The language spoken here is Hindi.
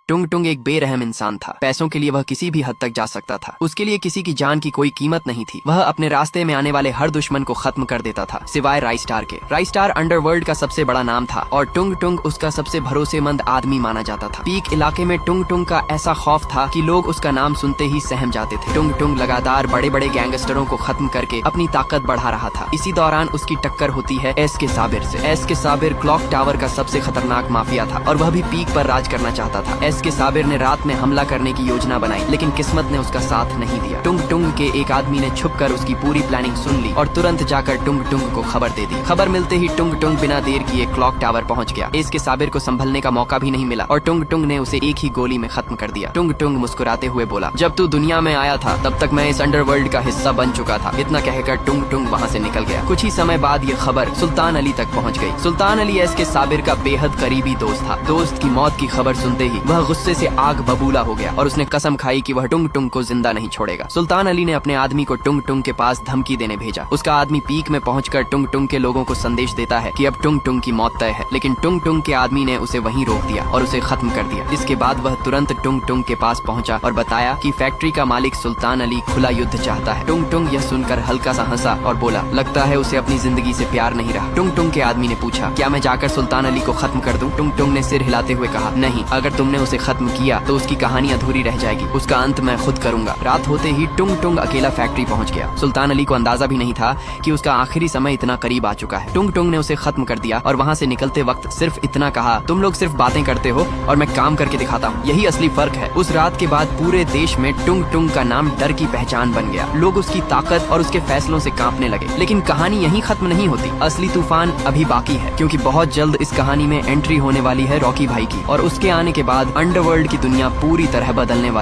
टुंग टुंग एक बेरहम इंसान था। पैसों के लिए वह किसी भी हद तक जा सकता था। उसके लिए किसी की जान की कोई कीमत नहीं थी। वह अपने रास्ते में आने वाले हर दुश्मन को खत्म कर देता था, सिवाय राइस्टार के। राइस्टार अंडरवर्ल्ड का सबसे बड़ा नाम था और टुंग टुंग उसका सबसे भरोसेमंद आदमी माना जाता था। पीक इलाके में टुंग टुंग का ऐसा खौफ था कि लोग उसका नाम सुनते ही सहम जाते थे। टुंग टुंग लगातार बड़े बड़े गैंगस्टरों को खत्म करके अपनी ताकत बढ़ा रहा था। इसी दौरान उसकी टक्कर होती है एस के साबिर से। एस के साबिर क्लॉक टावर का सबसे खतरनाक माफिया था और वह भी पीक पर राज करना चाहता था। एस के साबिर ने रात में हमला करने की योजना बनाई, लेकिन किस्मत ने उसका साथ नहीं दिया। टुंग टुंग के एक आदमी ने छुपकर उसकी पूरी प्लानिंग सुन ली और तुरंत जाकर टुंग टुंग को खबर दे दी। खबर मिलते ही टुंग टुंग बिना देर किए क्लॉक टावर पहुंच गया। एस के साबिर को संभलने का मौका भी नहीं मिला और टुंग टुंग ने उसे एक ही गोली में खत्म कर दिया। टुंग टुंग मुस्कुराते हुए बोला, जब तू दुनिया में आया था तब तक मैं इस अंडरवर्ल्ड का हिस्सा बन चुका था। इतना कहकर टुंग टुंग वहाँ से निकल गया। कुछ ही समय बाद ये खबर सुल्तान अली तक पहुँच गई। सुल्तान अली एस के साबिर का बेहद करीबी दोस्त था। दोस्त की मौत की खबर सुनते ही वह गुस्से से आग बबूला हो गया और उसने कसम खाई कि वह टुंग टुंग को जिंदा नहीं छोड़ेगा। सुल्तान अली ने अपने आदमी को टुंग टुंग के पास धमकी देने भेजा। उसका आदमी पीक में पहुंचकर टुंग टुंग के लोगों को संदेश देता है कि अब टुंग टुंग की मौत तय है, लेकिन टुंग टुंग के आदमी ने उसे वहीं रोक दिया और उसे खत्म कर दिया। इसके बाद वह तुरंत टुंग टुंग के पास पहुंचा और बताया कि फैक्ट्री का मालिक सुल्तान अली खुला युद्ध चाहता है। टुंग टुंग यह सुनकर हल्का सा हंसा और बोला, लगता है उसे अपनी जिंदगी से प्यार नहीं रहा। टुंग टुंग के आदमी ने पूछा, क्या मैं जाकर सुल्तान अली को खत्म कर दूं? टुंग टुंग ने सिर हिलाते हुए कहा, नहीं, अगर तुमने उसे खत्म किया तो उसकी कहानी अधूरी रह जाएगी। उसका अंत मैं खुद करूंगा। रात होते ही टुंग टुंग अकेला फैक्ट्री पहुंच गया। सुल्तान अली को अंदाजा भी नहीं था कि उसका आखिरी समय इतना करीब आ चुका है। टुंग टुंग ने उसे खत्म कर दिया और वहाँ से निकलते वक्त सिर्फ इतना कहा, तुम लोग सिर्फ बातें करते हो और मैं काम करके दिखाता हूँ, यही असली फर्क है। उस रात के बाद पूरे देश में टुंग टुंग का नाम डर की पहचान बन गया। लोग उसकी ताकत और उसके फैसलों से कांपने लगे। लेकिन कहानी यहीं खत्म नहीं होती। असली तूफान अभी बाकी है, क्योंकि बहुत जल्द इस कहानी में एंट्री होने वाली है रॉकी भाई की और उसके आने के बाद अंडरवर्ल्ड की दुनिया पूरी तरह बदलने वाली